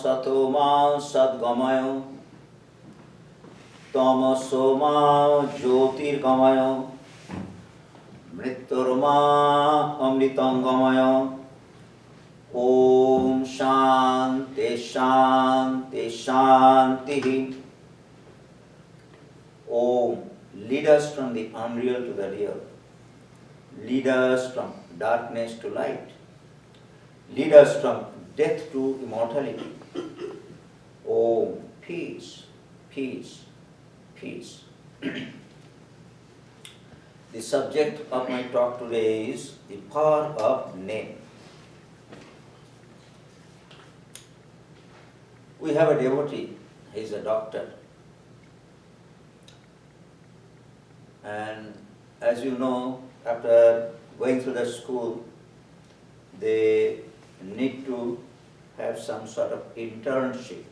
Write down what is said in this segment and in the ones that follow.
satoma sadgamaya tamasoma jyotirgamaya mrityurma amritangamaya. Om Shanti Shanti Shanti. Om, lead us from the unreal to the real. Lead us from darkness to light. Lead us from death to immortality. Om, peace, peace, peace. The subject of my talk today is the power of name. We have a devotee, he is a doctor. And as you know, after going through the school, they need to have some sort of internship.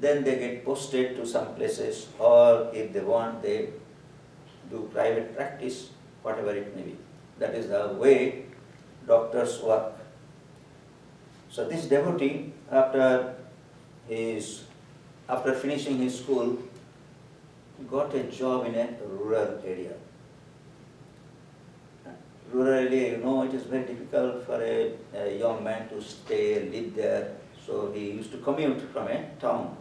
Then they get posted to some places, or if they want, they do private practice, whatever it may be. That is the way doctors work. So this devotee, after finishing his school, got a job in a rural area. Rural area, you know, it is very difficult for a young man to stay, live there. So he used to commute from a town.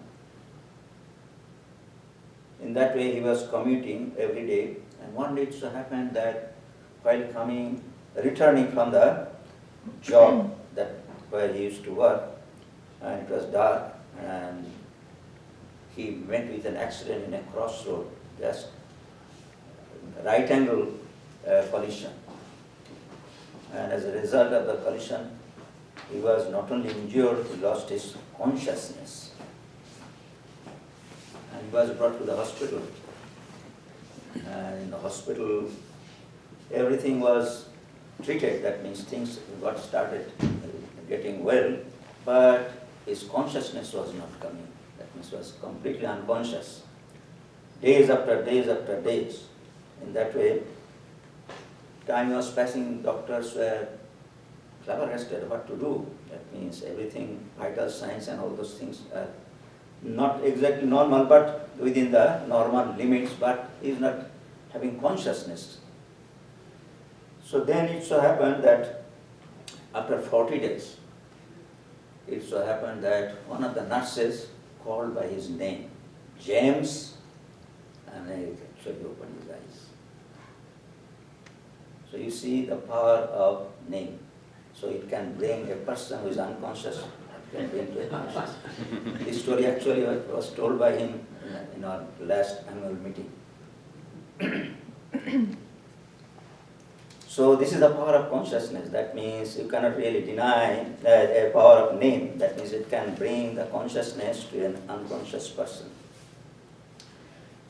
In that way, he was commuting every day. And one day it so happened that while returning from the job where he used to work, and it was dark, and he met with an accident in a crossroad, just right angle collision. And as a result of the collision, he was not only injured, he lost his consciousness. And he was brought to the hospital. And in the hospital, everything was treated, that means things got started getting well, but his consciousness was not coming. That means he was completely unconscious. Days after days after days. In that way, time was passing, doctors were flabbergasted what to do. That means everything, vital signs and all those things are not exactly normal, but within the normal limits, but he is not having consciousness. So then it so happened that after 40 days, it so happened that one of the nurses called by his name, James, and he actually opened his eyes. So you see the power of name. So it can bring a person who is unconscious, can bring to a conscious. This story actually was told by him in our last annual meeting. So this is the power of consciousness. That means you cannot really deny a power of name. That means it can bring the consciousness to an unconscious person.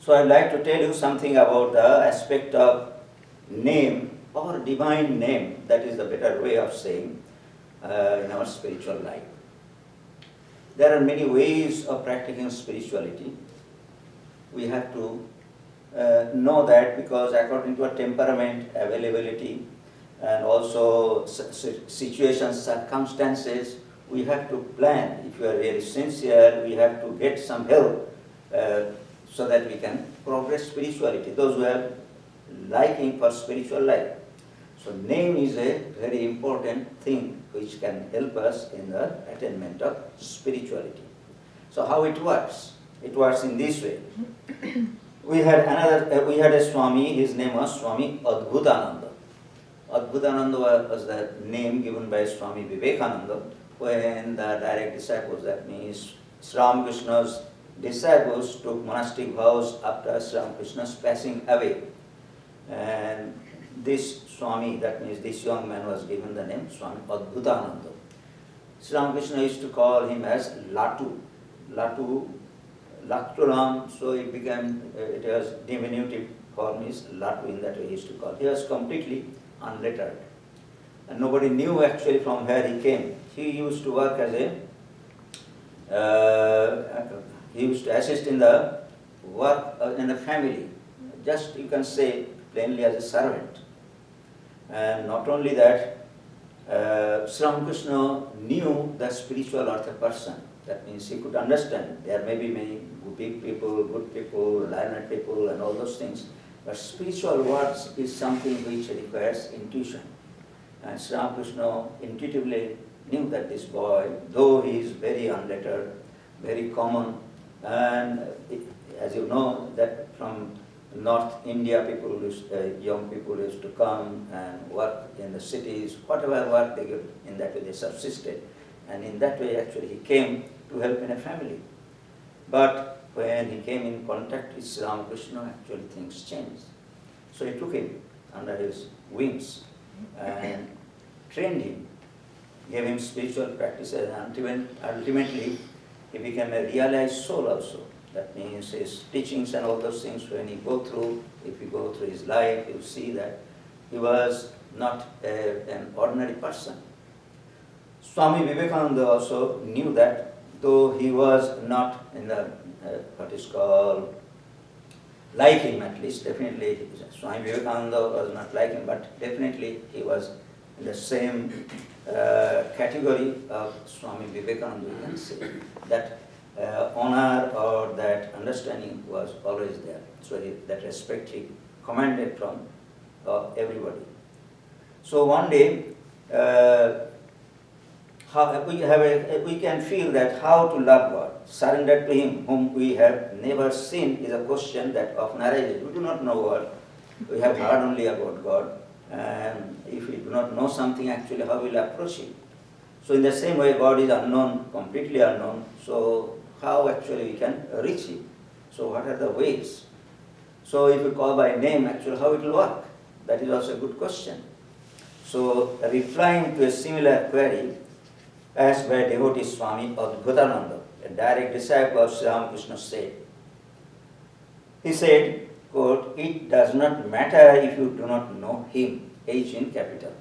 So I'd like to tell you something about the aspect of name or divine name. That is the better way of saying in our spiritual life. There are many ways of practicing spirituality. We have to know that, because according to our temperament, availability, and also situations, circumstances, we have to plan. If we are really sincere, we have to get some help so that we can progress spirituality, those who have liking for spiritual life. So name is a very important thing which can help us in the attainment of spirituality. So how it works? It works in this way. We had a Swami, his name was Swami Adbhutananda. Adbhutananda was the name given by Swami Vivekananda when the direct disciples, that means Sri Ramakrishna's disciples, took monastic vows after Sri Ramakrishna's passing away. And this Swami, that means this young man, was given the name Swami Adbhutananda. Sri Ramakrishna used to call him as Latu. Lakturam, so it was diminutive form is Latu, in that way he used to call. He was completely unlettered. And nobody knew actually from where he came. He used to work as he used to assist in the work in the family. Just, you can say, plainly as a servant. And not only that, Sri Ramakrishna knew the spiritual of a person. That means he could understand. There may be many big people, good people, learned people, and all those things. But spiritual words is something which requires intuition. And Sri Ramakrishna intuitively knew that this boy, though he is very unlettered, very common, and as you know, that from North India, young people used to come and work in the cities, whatever work they could, in that way they subsisted. And in that way, actually, he came to help in a family. But when he came in contact with Sri Ramakrishna, actually things changed. So he took him under his wings and trained him, gave him spiritual practices, and ultimately he became a realized soul also. That means his teachings and all those things, when you go through, if you go through his life, you see that he was not an ordinary person. Swami Vivekananda also knew that, though he was not in the, what is called, like him at least, definitely, Swami Vivekananda was not like him, but definitely he was in the same category of Swami Vivekananda, you can say, that honor or that understanding was always there. So that respect he commanded from everybody. So one day, we can feel that how to love God, surrender to Him whom we have never seen, is a question that often arises. We do not know God. We have heard only about God. And if we do not know something, actually, how will we approach Him? So in the same way, God is unknown, completely unknown. So how actually we can reach Him? So what are the ways? So if we call by name, actually, how it will work? That is also a good question. So replying to a similar query, asked by devotee Swami Prapannananda, a direct disciple of Sri Ramakrishna, said, he said, quote, "It does not matter if you do not know Him," H in capital.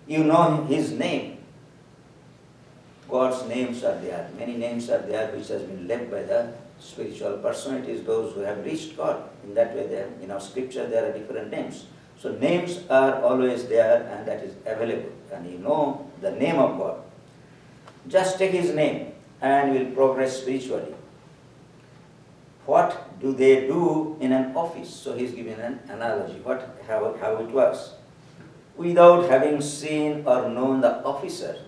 You know His name. God's names are there. Many names are there which has been left by the spiritual personalities, those who have reached God. In that way, in our scripture, there are different names. So names are always there, and that is available. And you know the name of God. Just take His name and will progress spiritually. What do they do in an office? So he's giving an analogy, how it works. Without having seen or known the officer,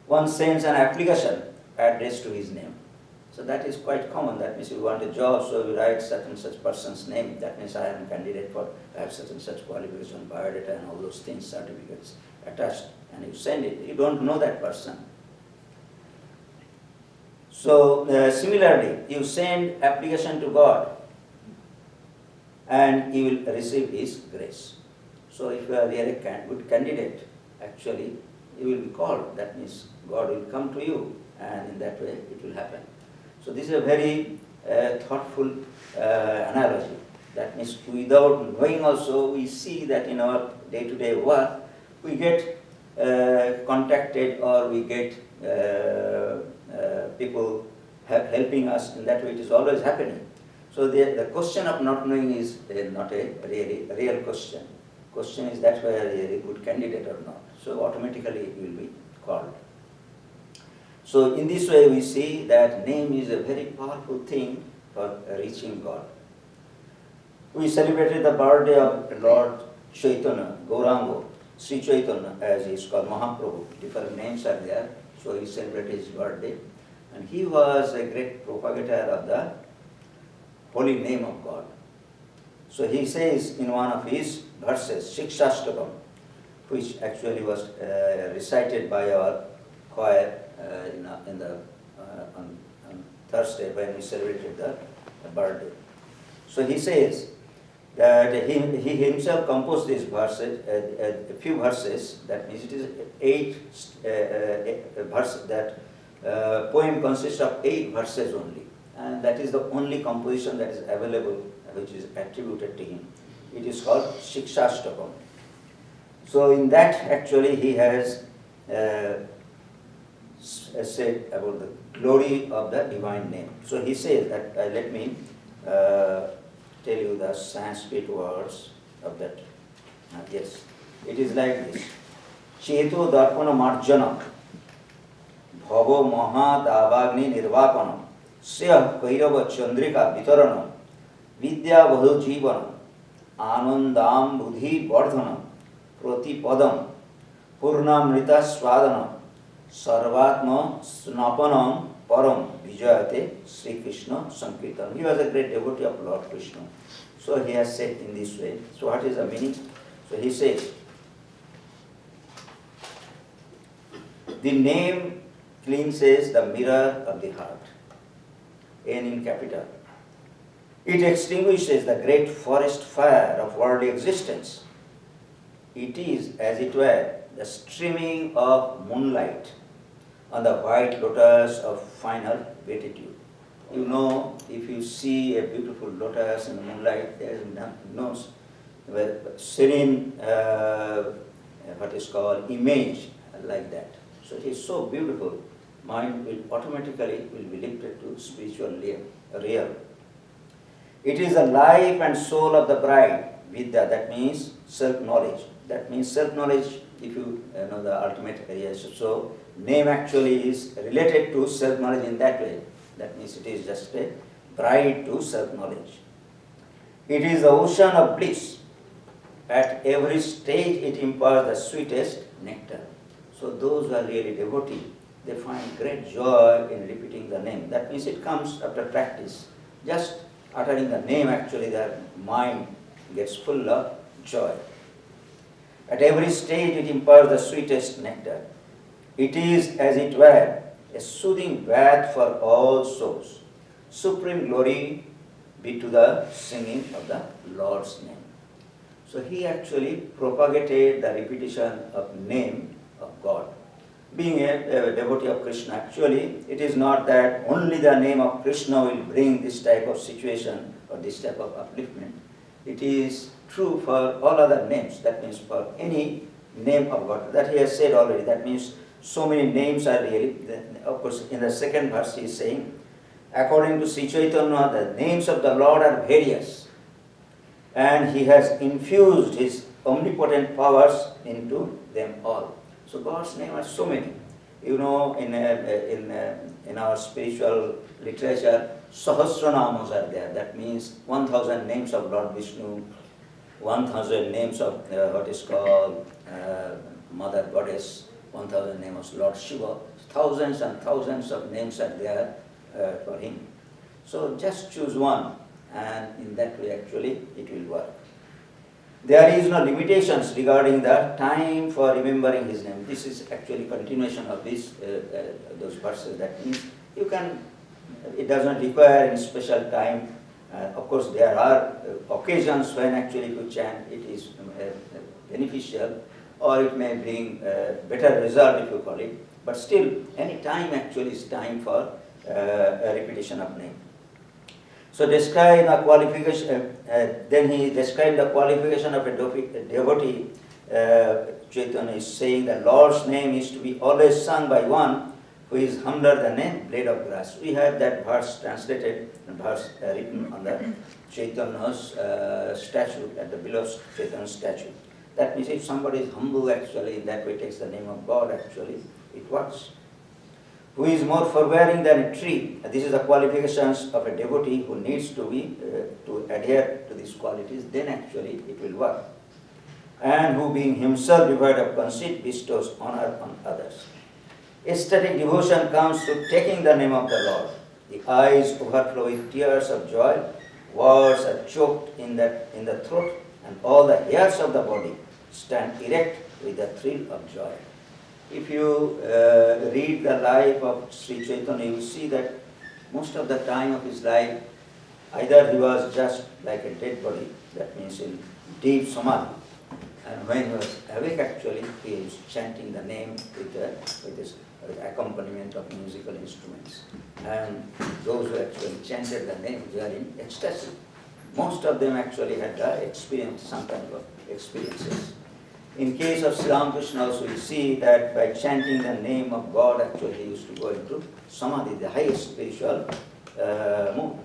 one sends an application addressed to his name. So that is quite common. That means you want a job, so you write such and such person's name. That means I am a candidate for, I have such and such qualification, biodata and all those things, certificates attached, and you send it. You don't know that person. So similarly, you send application to God and you will receive His grace. So if you are really a good candidate, actually you will be called. That means God will come to you, and in that way it will happen. So this is a very thoughtful analogy. That means without knowing also, we see that in our day-to-day work, we get contacted or we get people helping us. In that way it is always happening. So the question of not knowing is not a real question. Question is that we are a really good candidate or not. So automatically you will be called. So in this way we see that name is a very powerful thing for reaching God. We celebrated the birthday of Lord Chaitanya, Gaurango, Sri Chaitanya, as he is called, Mahaprabhu. Different names are there. So we celebrated his birthday. And he was a great propagator of the holy name of God. So he says in one of his verses, Shikshashtakam, which actually was recited by our choir on Thursday when we celebrated the birthday. So he says that he himself composed these verses, a few verses. That means it is 8 verses. That poem consists of 8 verses only, and that is the only composition that is available, which is attributed to him. It is called Shikshashtakam. So in that actually he has said about the glory of the divine name. So he says that, let me tell you the Sanskrit words of that. Yes, it is like this. Cheto Darpana Marjana, Bhavo Maha Davagni Nirvapana, Sya Kairava Chandrika Vitarana, Vidya Vadhu Jivana, Anandam Buddhi Vardhana, Pratipadam, Purnamrita Swadana, Sarvatma Snapanam Param Vijayate Sri Krishna Sankirtan. He was a great devotee of Lord Krishna. So he has said in this way. So what is the meaning? So he says, the name cleanses the mirror of the heart. N in capital. It extinguishes the great forest fire of worldly existence. It is, as it were, the streaming of moonlight on the white lotus of final beatitude. You know, if you see a beautiful lotus in the moonlight, there is no serene, what is called, image like that. So it is so beautiful, mind will automatically be lifted to spiritual realm. It is the life and soul of the bride, Vidya, that means self-knowledge. That means self-knowledge, if you know the ultimate area. So name actually is related to self-knowledge in that way. That means it is just a bride to self-knowledge. It is the ocean of bliss. At every stage it imparts the sweetest nectar. So those who are really devotee, they find great joy in repeating the name. That means it comes after practice. Just uttering the name, actually their mind gets full of joy. At every stage it imparts the sweetest nectar. It is, as it were, a soothing bath for all souls. Supreme glory be to the singing of the Lord's name. So he actually propagated the repetition of name of God. Being a devotee of Krishna, actually it is not that only the name of Krishna will bring this type of situation or this type of upliftment. It is true for all other names. That means for any name of God. That he has said already. That means so many names are really, of course in the second verse he is saying, according to Sri Chaitanya, the names of the Lord are various. And he has infused his omnipotent powers into them all. So God's name are so many. You know, in our spiritual literature, Sahasranamas are there. That means 1,000 names of Lord Vishnu, 1,000 names of what is called Mother Goddess, 1,000 names of Lord Shiva. Thousands and thousands of names are there for him. So just choose one, and in that way actually it will work. There is no limitations regarding the time for remembering his name. This is actually continuation of this, those verses. That means you can, it does not require any special time. Of course, there are occasions when actually if you chant, it is beneficial, or it may bring better result if you call it. But still, any time actually is time for a repetition of name. So describe the qualification. Then he described the qualification of a devotee. Chaitanya is saying the Lord's name is to be always sung by one who is humbler than a blade of grass. We have that verse translated, verse written on the Chaitanya's statue, at the below Chaitanya's statue. That means if somebody is humble actually, in that way takes the name of God actually, it works. Who is more forbearing than a tree. This is the qualifications of a devotee who needs to be to adhere to these qualities, then actually it will work. And who being himself devoid of conceit bestows honor on others. Ecstatic devotion comes to taking the name of the Lord. The eyes overflow with tears of joy, words are choked in the throat, and all the hairs of the body stand erect with the thrill of joy. If you read the life of Sri Chaitanya, you will see that most of the time of his life, either he was just like a dead body, that means in deep samadhi, and when he was awake actually, he was chanting the name with his accompaniment of musical instruments. And those who actually chanted the name, they are in ecstasy. Most of them actually had experienced some kind of experiences. In case of Sri Ramakrishna also, you see that by chanting the name of God, actually he used to go into samadhi, the highest spiritual mood.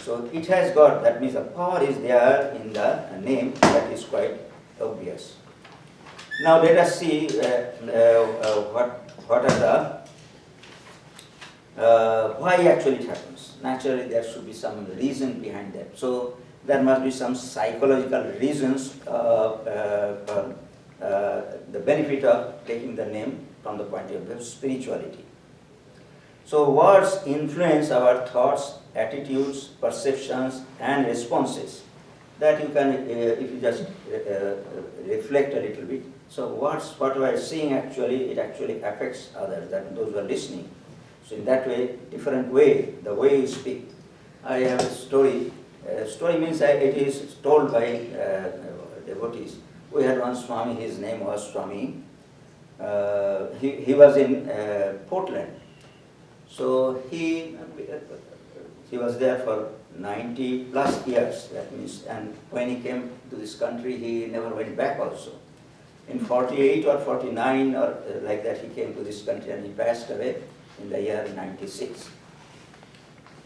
So it has got, that means the power is there in the name, that is quite obvious. Now let us see what are the why actually it happens. Naturally, there should be some reason behind that. So there must be some psychological reasons for the benefit of taking the name from the point of view of spirituality. So words influence our thoughts, attitudes, perceptions, and responses. That you can, if you just reflect a little bit. So words, what we are seeing actually, it actually affects others, that those who are listening. So in that way, different way, the way you speak. I have a story. Story means it is told by devotees. We had one Swami, his name was Swami. He was in Portland. So he was there for 90 plus years, that means, and when he came to this country, he never went back also. In 48 or 49 or like that, he came to this country and he passed away in the year 96.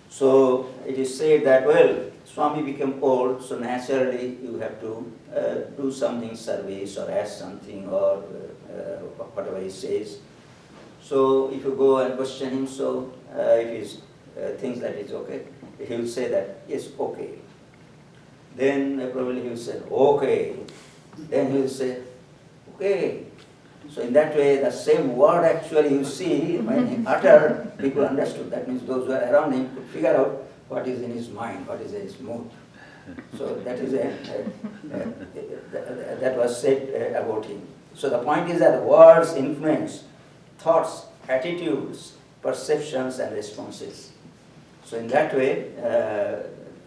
So it is said that, well, Swami became old, so naturally you have to do something, service or ask something or whatever he says. So if you go and question him, so if he thinks that it's okay, he will say that, yes, okay. Then probably he will say, okay. Then he will say, okay. So in that way, the same word actually you see, when he uttered, people understood. That means those who are around him could figure out what is in his mind, what is in his mood. So that is that was said about him. So the point is that words influence thoughts, attitudes, perceptions, and responses. So in that way,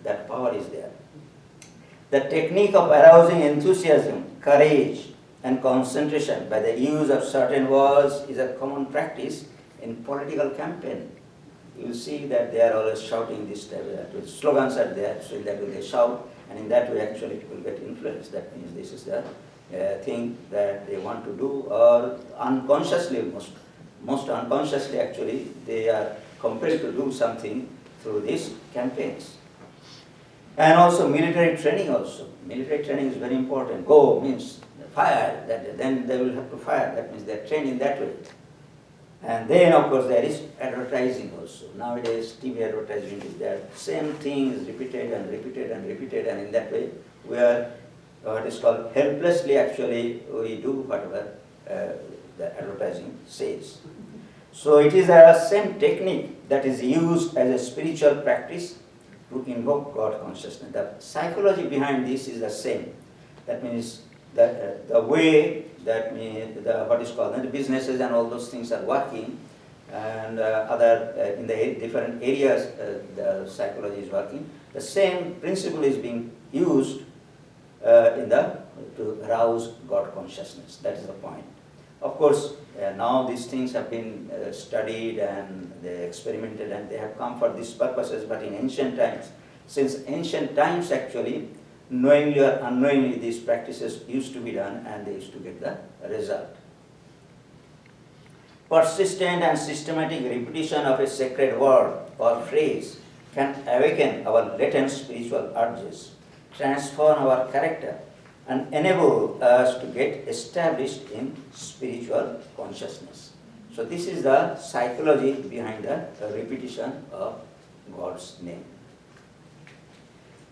that power is there. The technique of arousing enthusiasm, courage, and concentration by the use of certain words is a common practice in political campaign. You will see that they are always shouting this type of slogans are there, so in that way they shout, and in that way actually people get influenced. That means this is the thing that they want to do, or unconsciously, most unconsciously actually, they are compelled to do something through these campaigns. And also military training also. Military training is very important. Go means fire, then they will have to fire. That means they are trained in that way. And then of course there is advertising also. Nowadays TV advertising is there. Same thing is repeated and repeated and repeated, and in that way we are what is called helplessly actually we do whatever the advertising says. So it is a same technique that is used as a spiritual practice to invoke God consciousness. The psychology behind this is the same. That means that the way that what is called the businesses and all those things are working, and other in the different areas the psychology is working. The same principle is being used to arouse God consciousness. That is the point. Of course, now these things have been studied and they experimented and they have come for these purposes. But in ancient times, since ancient times actually, knowingly or unknowingly, these practices used to be done and they used to get the result. Persistent and systematic repetition of a sacred word or phrase can awaken our latent spiritual urges, transform our character, and enable us to get established in spiritual consciousness. So this is the psychology behind the repetition of God's name.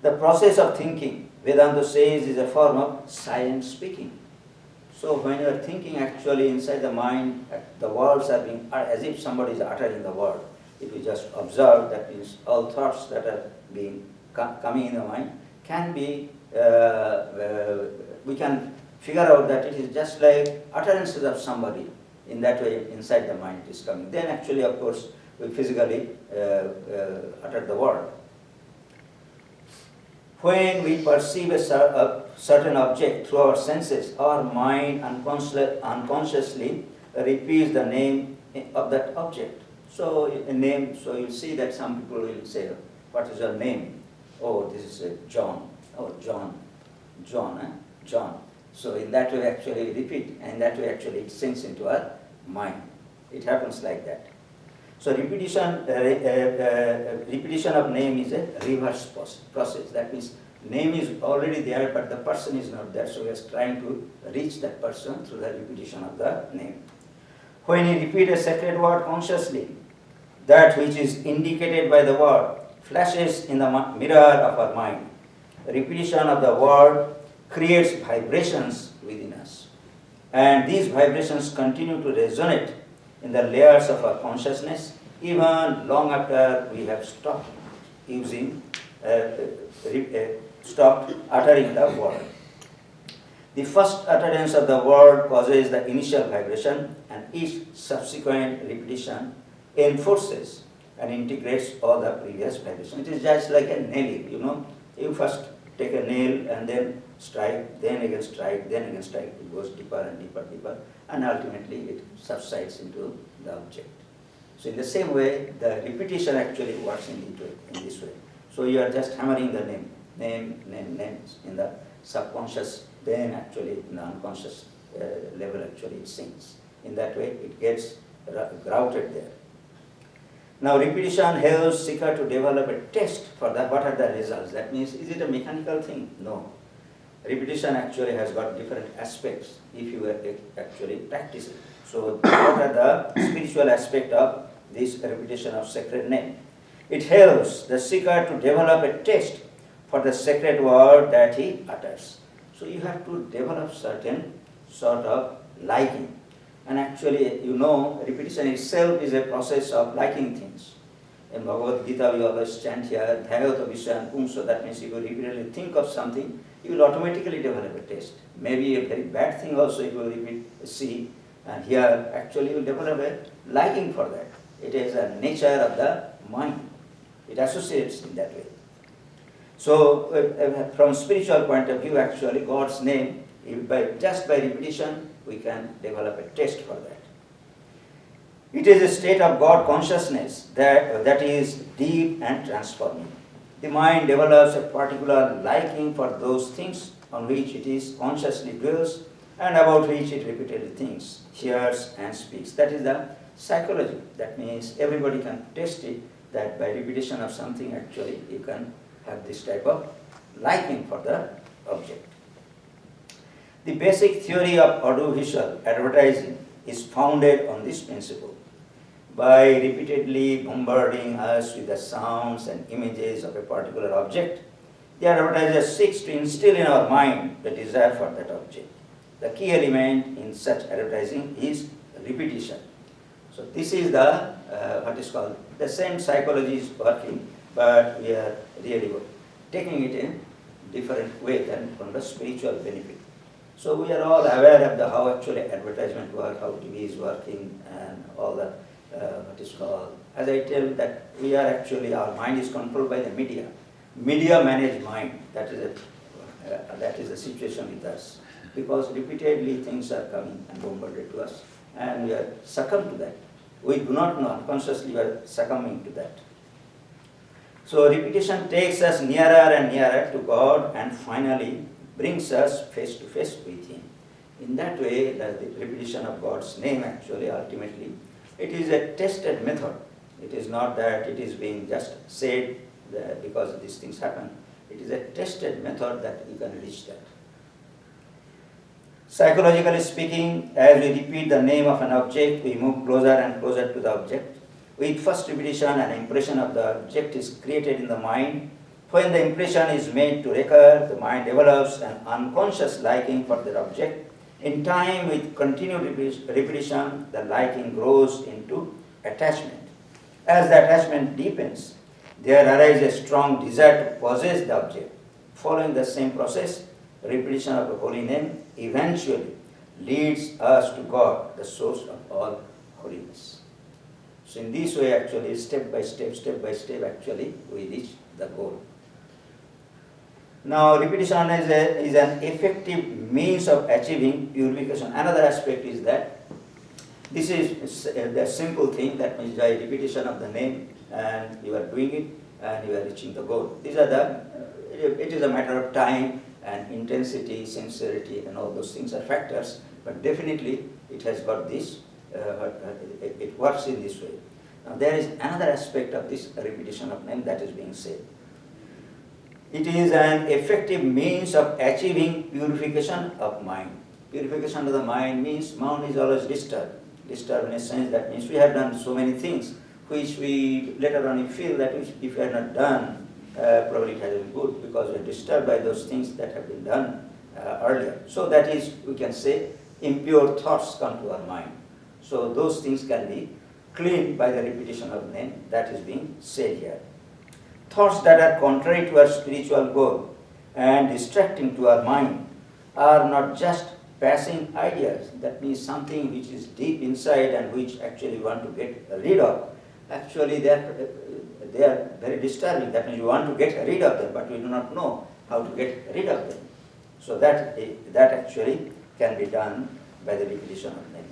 The process of thinking, Vedanta says, is a form of silent speaking. So when you are thinking actually inside the mind, the words are being, as if somebody is uttering the word. If you just observe, that means all thoughts that are being coming in the mind can be, we can figure out that it is just like utterances of somebody. In that way, inside the mind is coming. Then actually, of course, we physically utter the word. When we perceive a certain object through our senses, our mind unconsciously repeats the name of that object. So a name, so you see that some people will say, what is your name? Oh, this is John. Oh, John. John. So in that way actually repeat, and in that way actually it sinks into our mind. It happens like that. So repetition of name is a reverse process. That means Name is already there, but the person is not there, so we are trying to reach that person through the repetition of the name. When you repeat a sacred word consciously, that which is indicated by the word flashes in the mirror of our mind. Repetition of the word creates vibrations within us. And these vibrations continue to resonate in the layers of our consciousness even long after we have stopped stopped uttering the word. The first utterance of the word causes the initial vibration, and each subsequent repetition enforces and integrates all the previous vibrations. It is just like a nailing, You first take a nail and then strike, then again strike, then again strike. It goes deeper and deeper, deeper, and ultimately it subsides into the object. So in the same way, the repetition actually works in this way. So you are just hammering the name in the subconscious, then actually in the unconscious level actually it sinks. In that way it gets grouted there. Now repetition helps seeker to develop a taste for that. What are the results? That means, is it a mechanical thing? No. Repetition actually has got different aspects if you were actually practicing. So what are the spiritual aspects of this repetition of sacred name? It helps the seeker to develop a taste for the sacred word that he utters. So you have to develop certain sort of liking. And actually, repetition itself is a process of liking things. In Bhagavad Gita, we always chant here, Dhayata Vishyan Pumso. That means if you repeatedly think of something, you will automatically develop a taste. Maybe a very bad thing also, if you see, and here actually you will develop a liking for that. It is a nature of the mind. It associates in that way. So, from spiritual point of view, actually, God's name, just by repetition, we can develop a taste for that. It is a state of God consciousness that is deep and transforming. The mind develops a particular liking for those things on which it is consciously dwells and about which it repeatedly thinks, hears and speaks. That is the psychology. That means everybody can taste it, that by repetition of something actually you can have this type of liking for the object. The basic theory of audiovisual advertising is founded on this principle. By repeatedly bombarding us with the sounds and images of a particular object, the advertiser seeks to instill in our mind the desire for that object. The key element in such advertising is repetition. So this is the, the same psychology is working, but we are really taking it in different way than from the spiritual benefit. So we are all aware of how actually advertisement work, how TV is working, and all the as I tell that we are actually, our mind is controlled by the media. Media manage mind. That is the situation with us, because repeatedly things are coming and bombarded to us, and we are succumb to that. We do not know, unconsciously we are succumbing to that. So repetition takes us nearer and nearer to God and finally brings us face to face with Him. In that way, the repetition of God's name actually ultimately, it is a tested method. It is not that it is being just said because these things happen. It is a tested method that you can reach that. Psychologically speaking, as we repeat the name of an object, we move closer and closer to the object. With first repetition, an impression of the object is created in the mind. When the impression is made to recur, the mind develops an unconscious liking for that object. In time, with continued repetition, the liking grows into attachment. As the attachment deepens, there arises a strong desire to possess the object. Following the same process, repetition of the holy name eventually leads us to God, the source of all holiness. So in this way, actually, step by step, actually, we reach the goal. Now, repetition is an effective means of achieving purification. Another aspect is that this is the simple thing, that means by repetition of the name, and you are doing it, and you are reaching the goal. These are it is a matter of time and intensity, sincerity, and all those things are factors, but definitely it has got this, it works in this way. Now, there is another aspect of this repetition of name that is being said. It is an effective means of achieving purification of mind. Purification of the mind means mind is always disturbed. Disturbed in a sense that means we have done so many things which we later on feel that if we had not done, probably it has been good because we are disturbed by those things that have been done earlier. So that is, we can say, impure thoughts come to our mind. So those things can be cleaned by the repetition of name that is being said here. Thoughts that are contrary to our spiritual goal and distracting to our mind are not just passing ideas. That means something which is deep inside and which actually we want to get rid of. Actually, they are very disturbing. That means you want to get rid of them, but we do not know how to get rid of them. So that actually can be done by the repetition of name.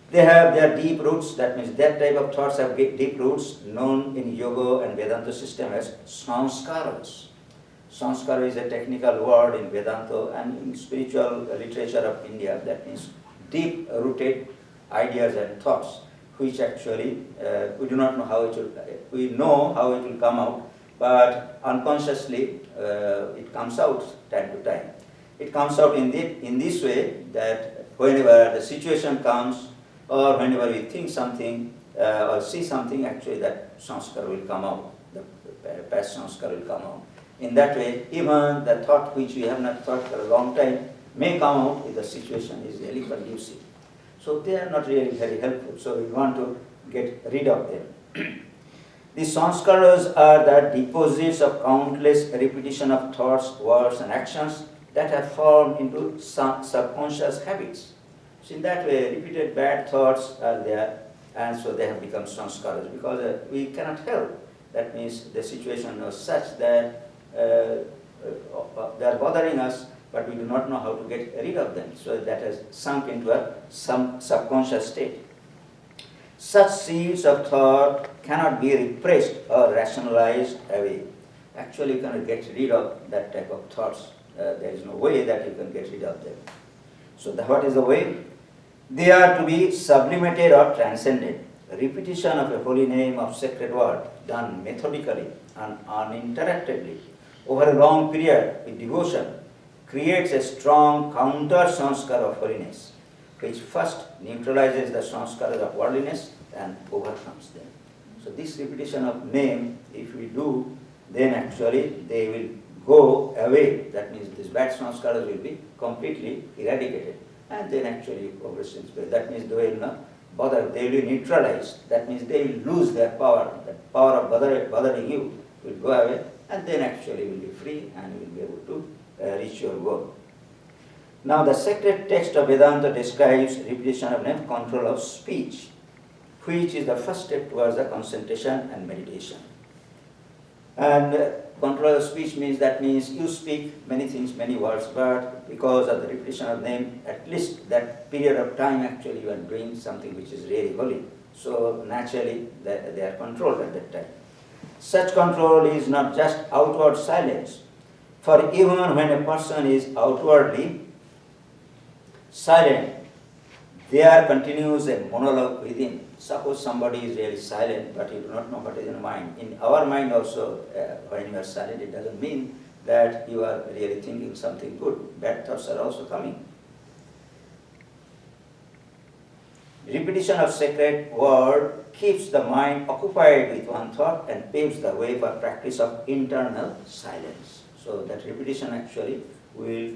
They have their deep roots. That means that type of thoughts have deep roots, known in yoga and Vedanta system as sanskaras. Sanskara is a technical word in Vedanta and in spiritual literature of India. That means deep-rooted ideas and thoughts, which actually we do not know how it will. We know how it will come out, but unconsciously it comes out time to time. It comes out in this way that whenever the situation comes, or whenever we think something or see something, actually that sanskara will come out. The past sanskara will come out. In that way, even the thought which we have not thought for a long time may come out if the situation is really conducive. So they are not really very helpful. So we want to get rid of them. These sanskaras are the deposits of countless repetition of thoughts, words, and actions that have formed into subconscious habits. So in that way, repeated bad thoughts are there, and so they have become sanskaras because we cannot help. That means the situation is such that they are bothering us, but we do not know how to get rid of them. So that has sunk into some subconscious state. Such seeds of thought cannot be repressed or rationalized away. Actually, you cannot get rid of that type of thoughts. There is no way that you can get rid of them. So what is the way? They are to be sublimated or transcended. Repetition of a holy name of sacred word done methodically and uninterruptedly over a long period with devotion creates a strong counter sanskara of holiness, which first neutralizes the sanskaras of worldliness and overcomes them. So this repetition of name, if we do, then actually they will go away. That means these bad sanskaras will be completely eradicated. And then actually progress in spirit. That means they will not bother, they will be neutralized. That means they will lose their power. The power of bothering you will go away, and then actually you will be free and you will be able to reach your goal. Now the sacred text of Vedanta describes repetition of name, control of speech, which is the first step towards the concentration and meditation. And control of speech means you speak many things, many words, but because of the repetition of name, at least that period of time actually you are doing something which is really holy. So naturally they are controlled at that time. Such control is not just outward silence. For even when a person is outwardly silent, there continues a monologue within. Suppose somebody is really silent, but you do not know what is in the mind. In our mind also, when you are silent, it doesn't mean that you are really thinking something good. Bad thoughts are also coming. Repetition of sacred word keeps the mind occupied with one thought and paves the way for practice of internal silence. So that repetition actually will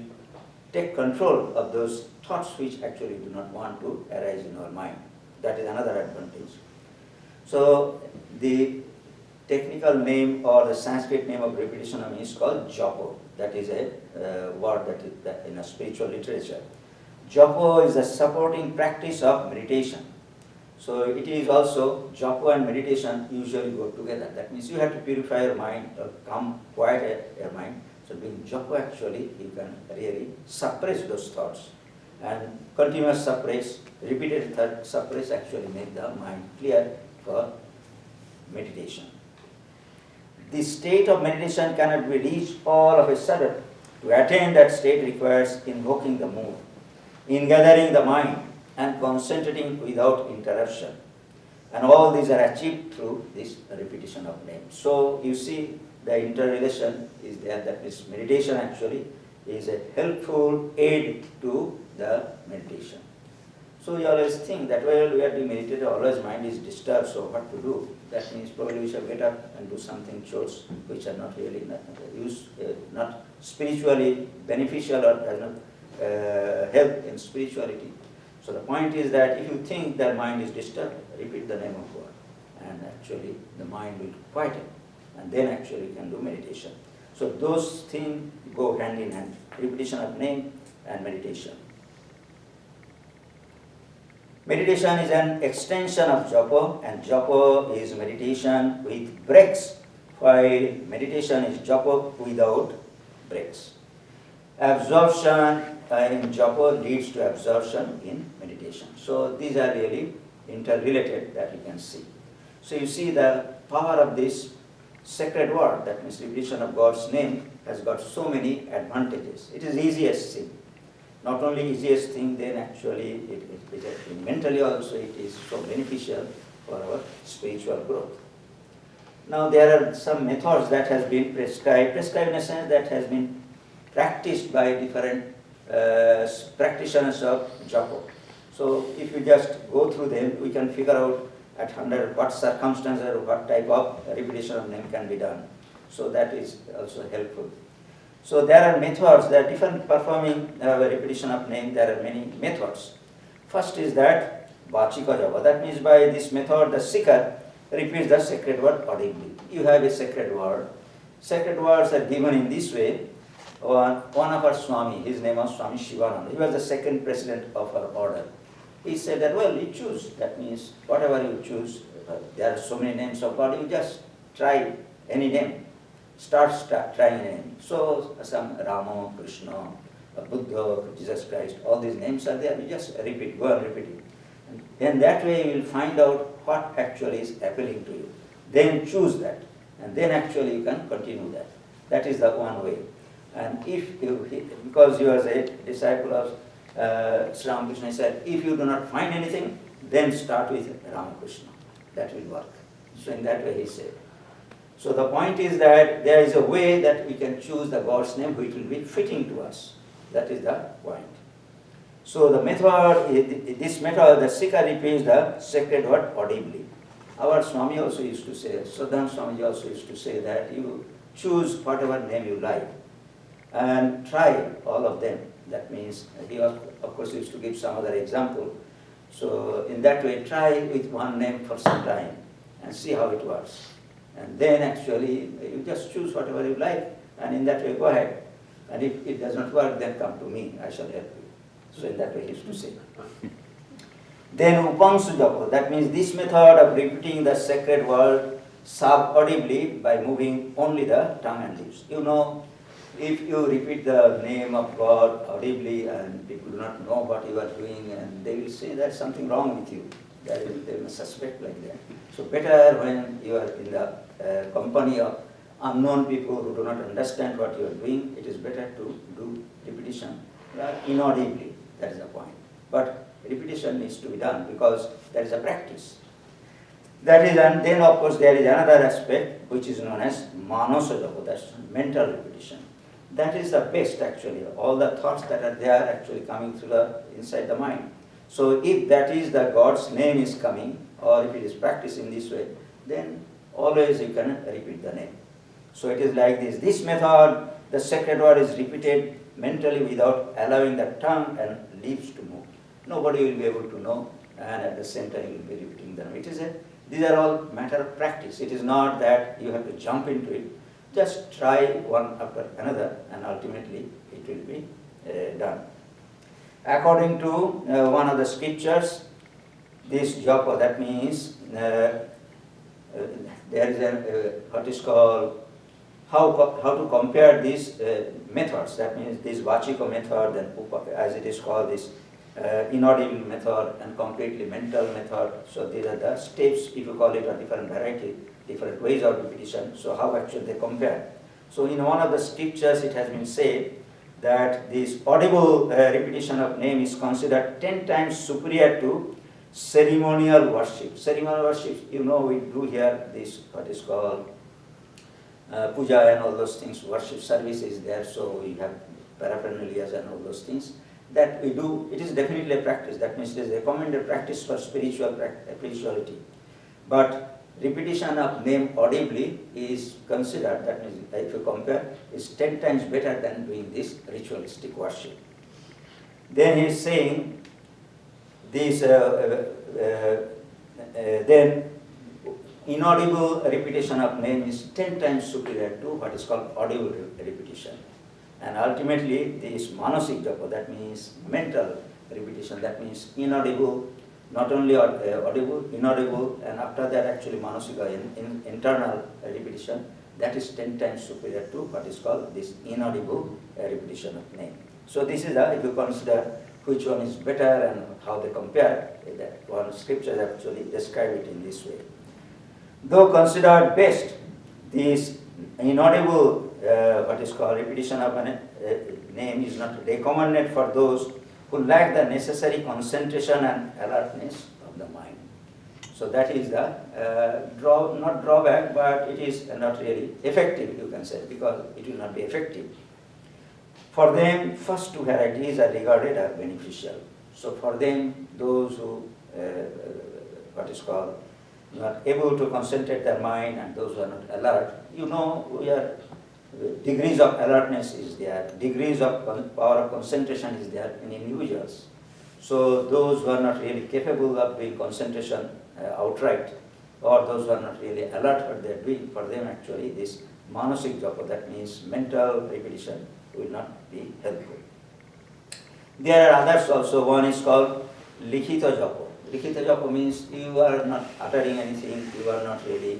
take control of those thoughts which actually do not want to arise in our mind. That is another advantage. So the technical name or the Sanskrit name of repetition is called japa. That is a word that in a spiritual literature. Japa is a supporting practice of meditation. So it is also, japa and meditation usually go together. That means you have to purify your mind, quiet your mind. So doing japa actually, you can really suppress those thoughts. And continuous suppress, repeated suppress actually make the mind clear for meditation. The state of meditation cannot be reached all of a sudden. To attain that state requires invoking the mood, ingathering the mind, and concentrating without interruption. And all these are achieved through this repetition of name. So you see, the interrelation is there. That means meditation actually is a helpful aid to the meditation. So you always think that while we are doing meditation, always mind is disturbed, so what to do? That means probably we shall get up and do something chores which are not really not spiritually beneficial or does not help in spirituality. So the point is that if you think that mind is disturbed, repeat the name of God, and actually the mind will quieten, and then actually you can do meditation. So those things go hand in hand, repetition of name and meditation. Meditation is an extension of japa, and japa is meditation with breaks, while meditation is japa without breaks. Absorption in japa leads to absorption in meditation. So these are really interrelated, that you can see. So you see the power of this sacred word, that means repetition of God's name, has got so many advantages. It is easiest thing. Not only easiest thing, then actually mentally also it is so beneficial for our spiritual growth. Now there are some methods that has been prescribed in a sense that has been practiced by different practitioners of japa. So if you just go through them, we can figure out under what circumstances or what type of repetition of name can be done. So that is also helpful. So there are methods, there are different performing repetition of name, there are many methods. First is that Vachika japa. That means by this method the seeker repeats the sacred word audibly. You have a sacred word. Sacred words are given in this way. One of our Swami, his name was Swami Shivananda. He was the second president of our order. He said that, well, you choose. That means whatever you choose, there are so many names of God, you just try any name. Start trying a name. So some Rama, Krishna, Buddha, Jesus Christ, all these names are there. You just repeat, go on repeating. And that way you will find out what actually is appealing to you. Then choose that. And then actually you can continue that. That is the one way. And if you, because you are a disciple of Sri Ramakrishna, he said, if you do not find anything, then start with Ramakrishna. That will work. So in that way he said. So the point is that there is a way that we can choose the God's name which will be fitting to us. That is the point. So the method, this method, the seeker repeats the sacred word audibly. Our Swami also used to say, Sadhan Swamiji also used to say that you choose whatever name you like and try all of them. That means he of course used to give some other example. So in that way, try with one name for some time and see how it works. And then actually you just choose whatever you like, and in that way go ahead. And if it does not work, then come to me, I shall help you. So in that way he used to say. Then Upangsu japa, that means this method of repeating the sacred word sub-audibly by moving only the tongue and lips. You know, if you repeat the name of God audibly and people do not know what you are doing, and they will say there's something wrong with you. They will suspect like that. So better when you are in the company of unknown people who do not understand what you are doing, it is better to do repetition inaudibly. That is the point. But repetition needs to be done because that is a practice. That is, and then of course there is another aspect which is known as manasa japa, that's mental repetition. That is the best actually. All the thoughts that are there actually coming through inside the mind. So if that is the God's name is coming, or if it is practiced in this way, then always you can repeat the name. So it is like this. This method, the sacred word is repeated mentally without allowing the tongue and lips to move. Nobody will be able to know, and at the same time you will be repeating them. These are all matter of practice. It is not that you have to jump into it. Just try one after another, and ultimately it will be done. According to one of the scriptures, this japa, that means there is what is called how to compare these methods. That means this vachika method and as it is called, this inaudible method and completely mental method. So these are the steps, if you call it, a different variety, different ways of repetition. So how actually they compare? So in one of the scriptures it has been said that this audible repetition of name is considered 10 times superior to ceremonial worship. Ceremonial worship, you know, we do here this what is called puja and all those things, worship service is there, so we have paraphernalia and all those things that we do. It is definitely a practice. That means it is a recommended practice for spirituality. But repetition of name audibly is considered, that means if you compare, is 10 times better than doing this ritualistic worship. Then he is saying this, then inaudible repetition of name is 10 times superior to what is called audible repetition. And ultimately, this manasik japa, that means mental repetition, that means inaudible, not only audible, inaudible, and after that actually manasika, internal repetition, that is 10 times superior to what is called this inaudible repetition of name. So this is if you consider which one is better and how they compare, that one scripture actually describe it in this way. Though considered best, this inaudible what is called repetition of a name is not recommended for those who lack the necessary concentration and alertness of the mind. So that is the not drawback, but it is not really effective, you can say, because it will not be effective. For them, first two varieties are regarded as beneficial. So for them, those who what is called not able to concentrate their mind and those who are not alert, we are degrees of alertness is there, degrees of power of concentration is there in individuals. So those who are not really capable of doing concentration outright, or those who are not really alert what they are doing, for them actually this manasik japa, that means mental repetition, will not be helpful. There are others also. One is called likhita japa. Likhita japa means you are not uttering anything, you are not really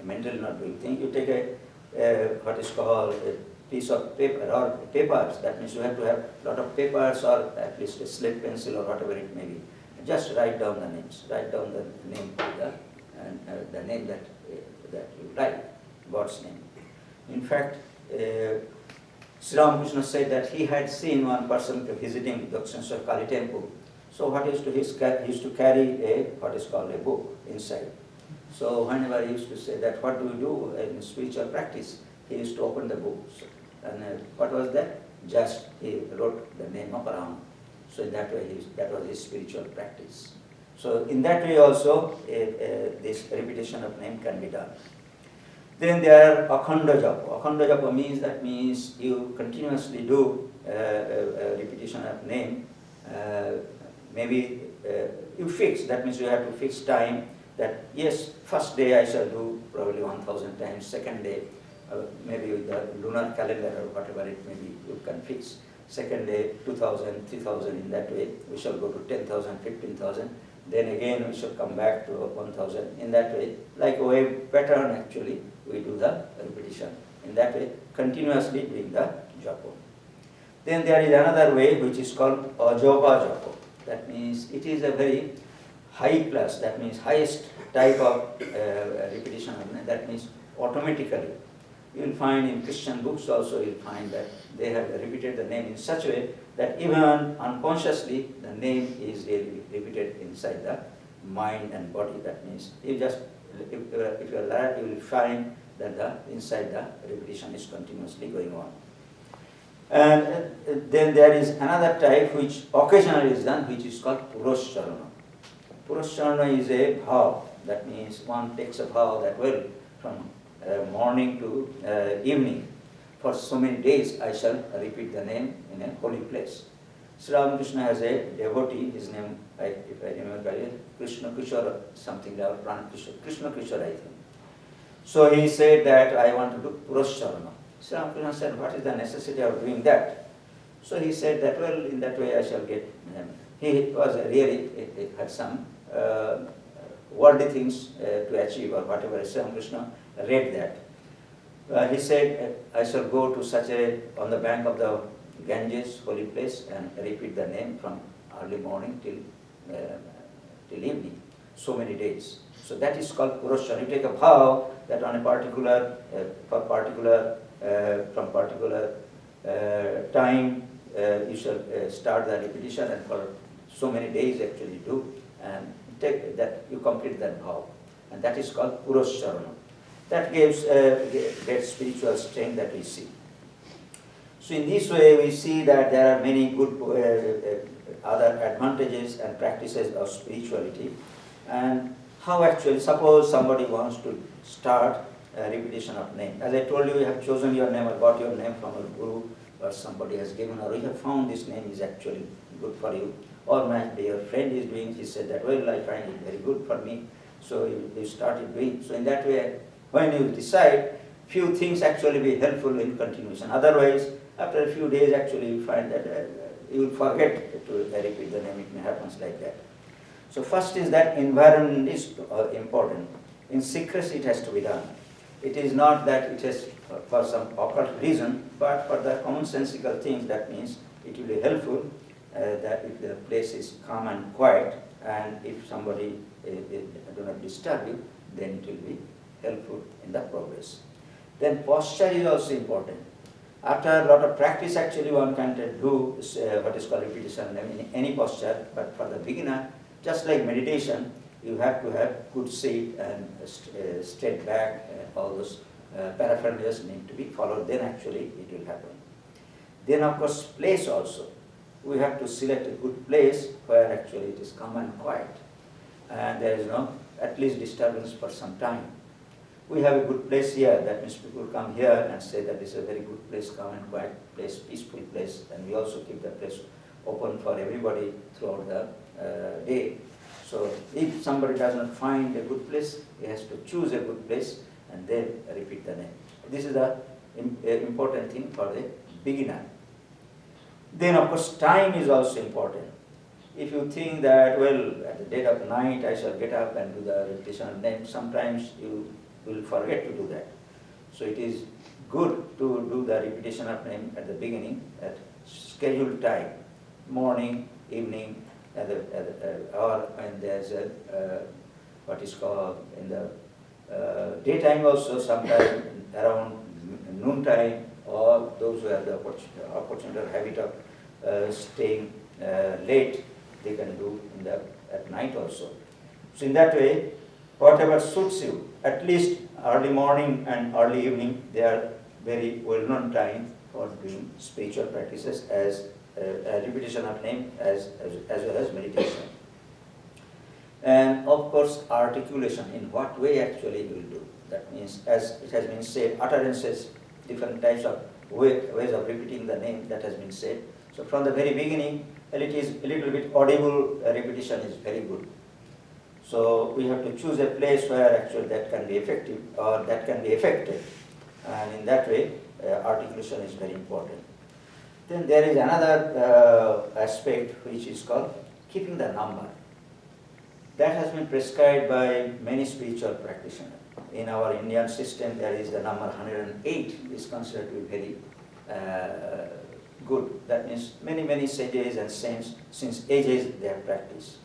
mentally not doing things. You take a what is called a piece of paper or papers, that means you have to have a lot of papers or at least a slate pencil or whatever it may be. Just write down the names, write down the name and the name that you like, God's name. In fact, Sri Ramakrishna said that he had seen one person visiting Dakshineshwar Kali temple. So what he used to, he used to carry what is called a book inside. So whenever he used to say that, what do we do in spiritual practice? He used to open the books. And what was that? Just he wrote the name of Ram. So in that way, that was his spiritual practice. So in that way also, this repetition of name can be done. Then there are akhanda japa. Akhanda japa means you continuously do repetition of name. Maybe you fix, that means you have to fix time. That yes, first day I shall do probably 1,000 times, second day maybe with the lunar calendar or whatever it may be, you can fix. Second day 2,000, 3,000, in that way we shall go to 10,000, 15,000, then again we shall come back to 1,000. In that way, like a wave pattern actually, we do the repetition. In that way, continuously doing the japa. Then there is another way which is called ajapa japa. That means it is a very high class, that means highest type of repetition. That means automatically. You will find in Christian books also, you will find that they have repeated the name in such a way that even unconsciously the name is really repeated inside the mind and body. That means you just, if you are alert, you will find that inside the repetition is continuously going on. And then there is another type which occasionally is done, which is called puruscharana. Puruscharana is a vow. That means one takes a vow that from morning to evening, for so many days I shall repeat the name in a holy place. Sri Ramakrishna has a devotee, his name, if I remember correctly, Krishna Kishore, something like Krishna Kishore, I think. So he said that I want to do puruscharana. Sri Ramakrishna said, what is the necessity of doing that? So he said that, in that way I shall get. He was really, had some worldly things to achieve or whatever. Sri Ramakrishna read that. He said, I shall go to such on the bank of the Ganges, holy place, and repeat the name from early morning till evening, so many days. So that is called puruscharana. You take a vow that on a particular, from particular time, you shall start the repetition, and for so many days actually do, and take that, you complete that vow. And that is called puruscharana. That gives great spiritual strength that we see. So in this way, we see that there are many good other advantages and practices of spirituality. And how actually, suppose somebody wants to start a repetition of name. As I told you, you have chosen your name or got your name from a guru or somebody has given, or you have found this name is actually good for you. Or maybe your friend is doing, he said that, well, I find it very good for me. So you started doing. So in that way, when you decide, few things actually be helpful in continuation. Otherwise, after a few days, actually you find that you will forget to repeat the name. It may happen like that. So first is that environment is important. In secrecy it has to be done. It is not that it is for some occult reason, but for the commonsensical things. That means it will be helpful that if the place is calm and quiet, and if somebody do not disturb you, then it will be helpful in the progress. Then posture is also important. After a lot of practice, actually one can do what is called repetition in any posture, but for the beginner, just like meditation, you have to have good seat and straight back, all those paraphernalia need to be followed, then actually it will happen. Then of course place also. We have to select a good place where actually it is calm and quiet, and there is no at least disturbance for some time. We have a good place here, that means people come here and say that this is a very good place, calm and quiet place, peaceful place, and we also keep the place open for everybody throughout the day. So if somebody does not find a good place, he has to choose a good place and then repeat the name. This is the important thing for the beginner. Then of course time is also important. If you think that, well, at the dead of night I shall get up and do the repetition of name, sometimes you will forget to do that. So it is good to do the repetition of name at the beginning at scheduled time, morning, evening, or when there's a what is called in the daytime also, sometime around noontime, or those who have the opportunity or habit of staying late, they can do at night also. So in that way, whatever suits you, at least early morning and early evening, they are very well-known time for doing spiritual practices as a repetition of name as well as meditation. And of course, articulation, in what way actually you will do. That means, as it has been said, utterances, different types of ways of repeating the name that has been said. So from the very beginning, it is a little bit audible repetition is very good. So we have to choose a place where actually that can be effective or that can be effective. And in that way, articulation is very important. Then there is another aspect which is called keeping the number. That has been prescribed by many spiritual practitioners. In our Indian system, there is the number 108 is considered to be very good. That means many sages and saints, since ages, they have practiced.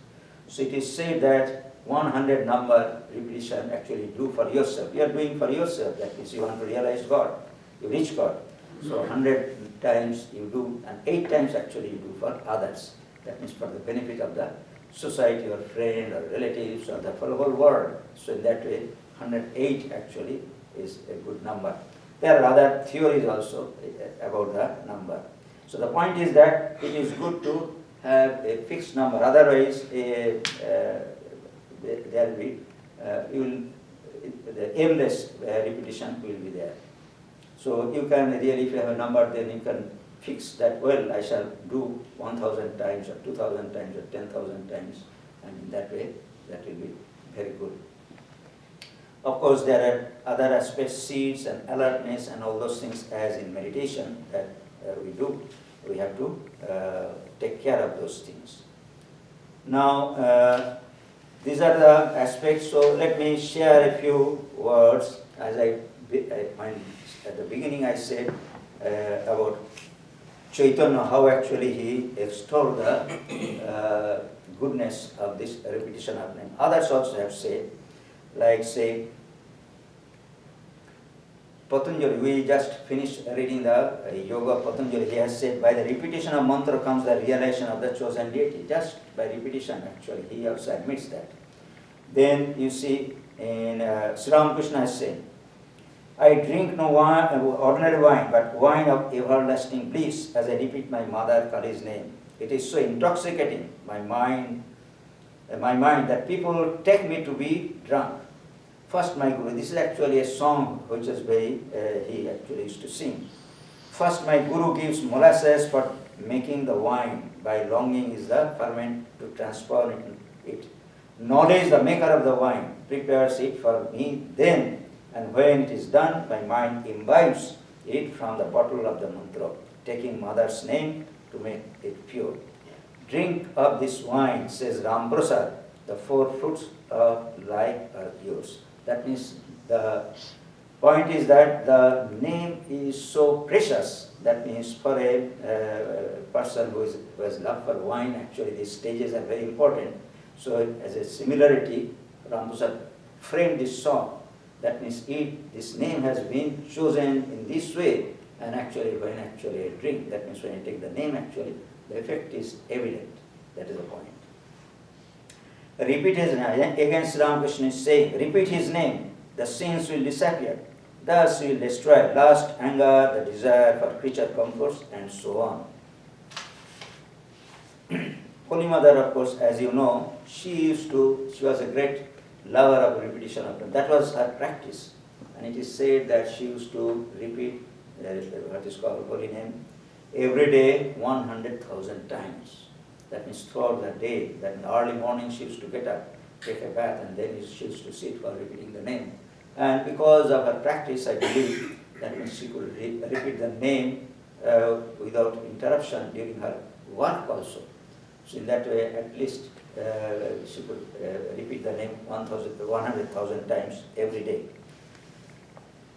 So it is said that 100 number repetition actually do for yourself. You are doing for yourself. That means you want to realize God, you reach God. So 100 times you do, and 8 times actually you do for others. That means for the benefit of the society or friend or relatives or the whole world. So in that way, 108 actually is a good number. There are other theories also about the number. So the point is that it is good to have a fixed number. Otherwise, there will be the aimless repetition will be there. So you can really, if you have a number, then you can fix that, well, I shall do 1,000 times or 2,000 times or 10,000 times, and in that way, that will be very good. Of course, there are other aspects, seeds and alertness and all those things as in meditation that we do. We have to take care of those things. Now, these are the aspects, so let me share a few words. As at the beginning I said about Chaitanya, how actually he extolled the goodness of this repetition of name. Others also have said, like say, Patanjali, we just finished reading the Yoga of Patanjali. He has said, by the repetition of mantra comes the realization of the chosen deity. Just by repetition, actually, he also admits that. Then you see, in Sri Ramakrishna has said, I drink no wine, ordinary wine, but wine of everlasting bliss as I repeat my mother Kali's name. It is so intoxicating, my mind that people take me to be drunk. First my Guru, this is actually a song which is very, he actually used to sing. First my Guru gives molasses for making the wine, by longing is the ferment to transform it. Knowledge, the maker of the wine, prepares it for me then, and when it is done, my mind imbibes it from the bottle of the mantra, taking mother's name to make it pure. Drink of this wine, says Ram Prasad, the four fruits of life are yours. That means the point is that the name is so precious. That means for a person who has love for wine, actually these stages are very important. So as a similarity, Ram Prasad framed this song. That means this name has been chosen in this way, and actually when actually I drink, that means when I take the name actually, the effect is evident. That is the point. Repeat his name. Again Sri Ramakrishna is saying, repeat his name, the sins will disappear. Thus he will destroy lust, anger, the desire for creature comforts, and so on. Holy Mother, of course, as you know, she was a great lover of repetition of them. That was her practice. And it is said that she used to repeat what is called holy name every day 100,000 times. That means throughout the day, that in the early morning she used to get up, take a bath, and then she used to sit while repeating the name. And because of her practice, I believe that means she could repeat the name without interruption during her work also. So in that way, at least she could repeat the name 100,000 times every day.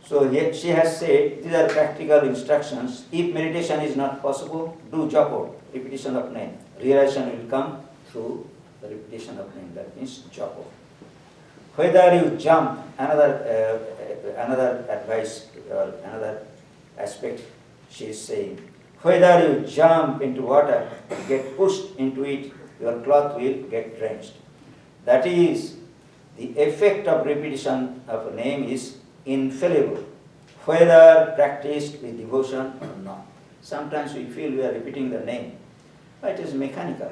So here she has said, these are practical instructions. If meditation is not possible, do japa, repetition of name. Realization will come through the repetition of name. That means japa. Whether you jump, another advice, another aspect she is saying, whether you jump into water, get pushed into it, your cloth will get drenched. That is, the effect of repetition of a name is infallible, whether practiced with devotion or not. Sometimes we feel we are repeating the name, but it is mechanical.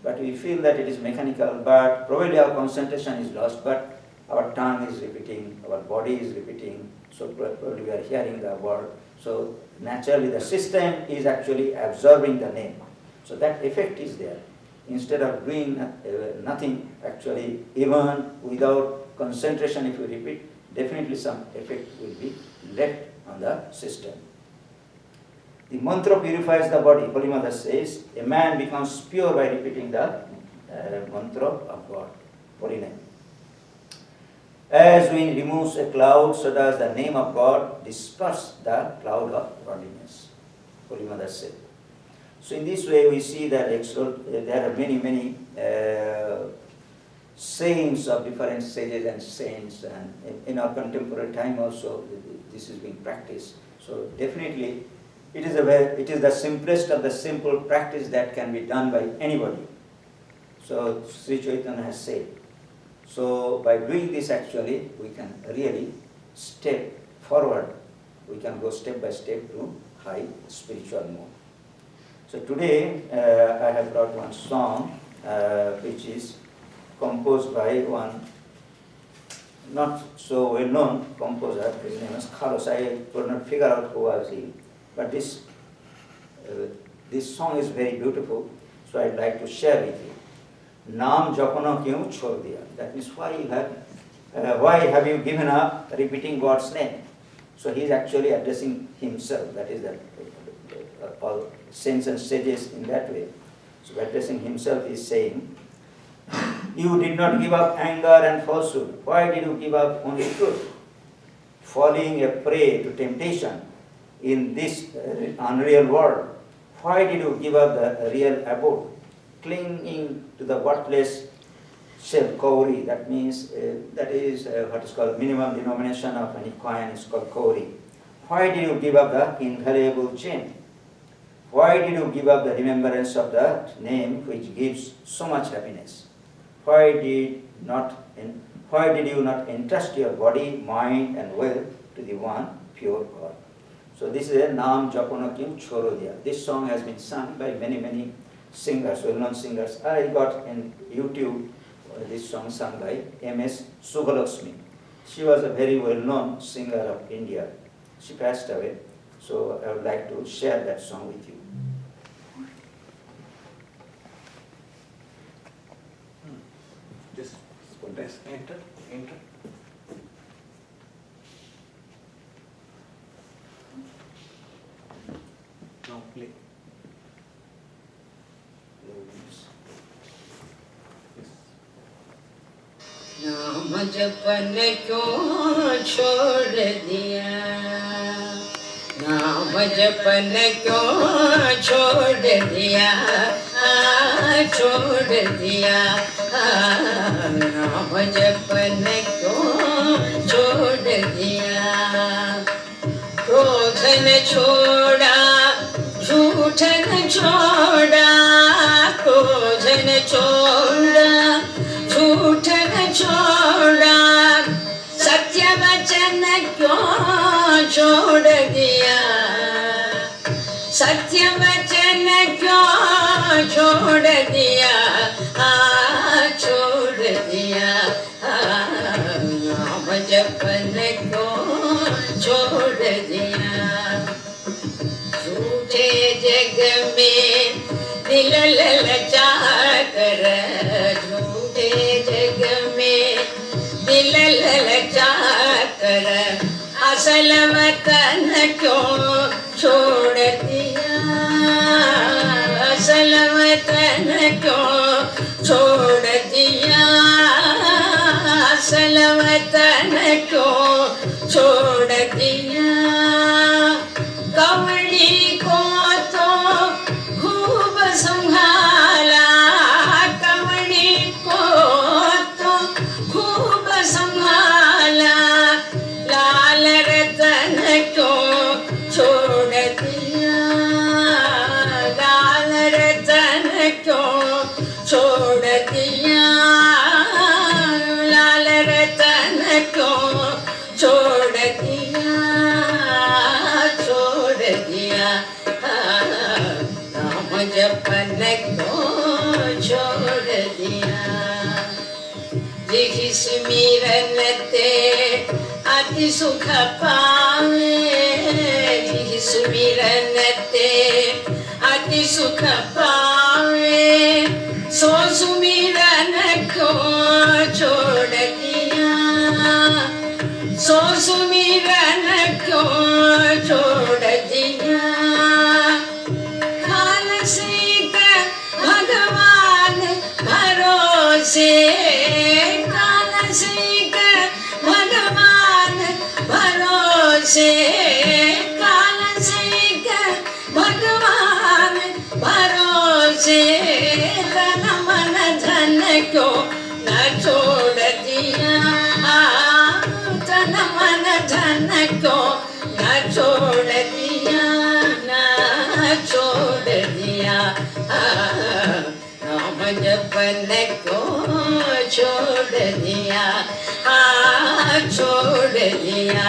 But we feel that it is mechanical, but probably our concentration is lost, but our tongue is repeating, our body is repeating, so probably we are hearing the word. So naturally the system is actually absorbing the name. So that effect is there. Instead of doing nothing, actually, even without concentration, if you repeat, definitely some effect will be left on the system. The mantra purifies the body. Holy Mother says, a man becomes pure by repeating the mantra of God, holy name. As wind removes a cloud, so does the name of God disperse the cloud of worldliness, Holy Mother said. So in this way we see that there are many sayings of different sages and saints, and in our contemporary time also this is being practiced. So definitely it is the simplest of the simple practice that can be done by anybody. So Sri Chaitanya has said. So by doing this actually we can really step forward, we can go step by step to high spiritual mode. So today I have brought one song which is composed by one not so well known composer. His name is Carlos. I could not figure out who was he, but this song is very beautiful, so I'd like to share with you. Naam japana kyun chhod diya? That means why have you given up repeating God's name? So he is actually addressing himself. That is all saints and sages in that way. So addressing himself is saying, you did not give up anger and falsehood. Why did you give up only truth? Falling a prey to temptation in this unreal world. Why did you give up the real abode? Clinging to the worthless shell, kauri, that means, that is what is called minimum denomination of any coin is called kauri. Why did you give up the invaluable gem? Why did you give up the remembrance of that name which gives so much happiness? Why did you not entrust your body, mind and will to to the one pure God. So this is a Naam Japana Kyun Choro Diya. This song has been sung by many singers, well-known singers. I got in YouTube this song sung by M.S. Subbalakshmi. She was a very well-known singer of India. She passed away, so I would like to share that song with you. Just enter. Now play. नाम जपन क्यों छोड़ दिया, नाम जपन क्यों छोड़ दिया, छोड़ दिया, नाम जपन क्यों छोड़ दिया। क्रोध न छोड़ा, झूठ न छोड़ा, क्रोध न छोड़ा, झूठ न छोड़ा, सत्य वचन क्यों छोड़ दिया, सत्य वचन क्यों छोड़ दिया, छोड़ दिया, नाम जपन क्यों छोड़ दिया। झूठे जग में दिल ललचा कर, झूठे जग में दिल ललचा कर, असल वतन क्यों छोड़ दिया, असल वतन क्यों छोड़ दिया, असल वतन क्यों छोड़ दिया। कवड़ी को तो खूब संभाला, कवड़ी को तो खूब संभाला, लाल रतन क्यों छोड़ दिया, लाल रतन क्यों छोड़ दिया, लाल रतन क्यों छोड़ दिया, छोड़ दिया, नाम जपन क्यों छोड़ दिया। जिहि सुमिरन ते अति सुख पावे, जिहि सुमिरन ते अति सुख पावे, सो सुमिरन क्यों छोड़ दिया, सो सुमिरन क्यों छोड़ दिया। काल सीत भगवान भरोसे, काल सीत भगवान भरोसे, काल सीत भगवान भरोसे, तन मन धन क्यों न छोड़ दिया, तन मन धन क्यों न छोड़ दिया, न छोड़ दिया, नाम जपन क्यों छोड़ दिया, छोड़ दिया,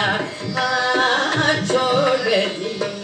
छोड़ दिया।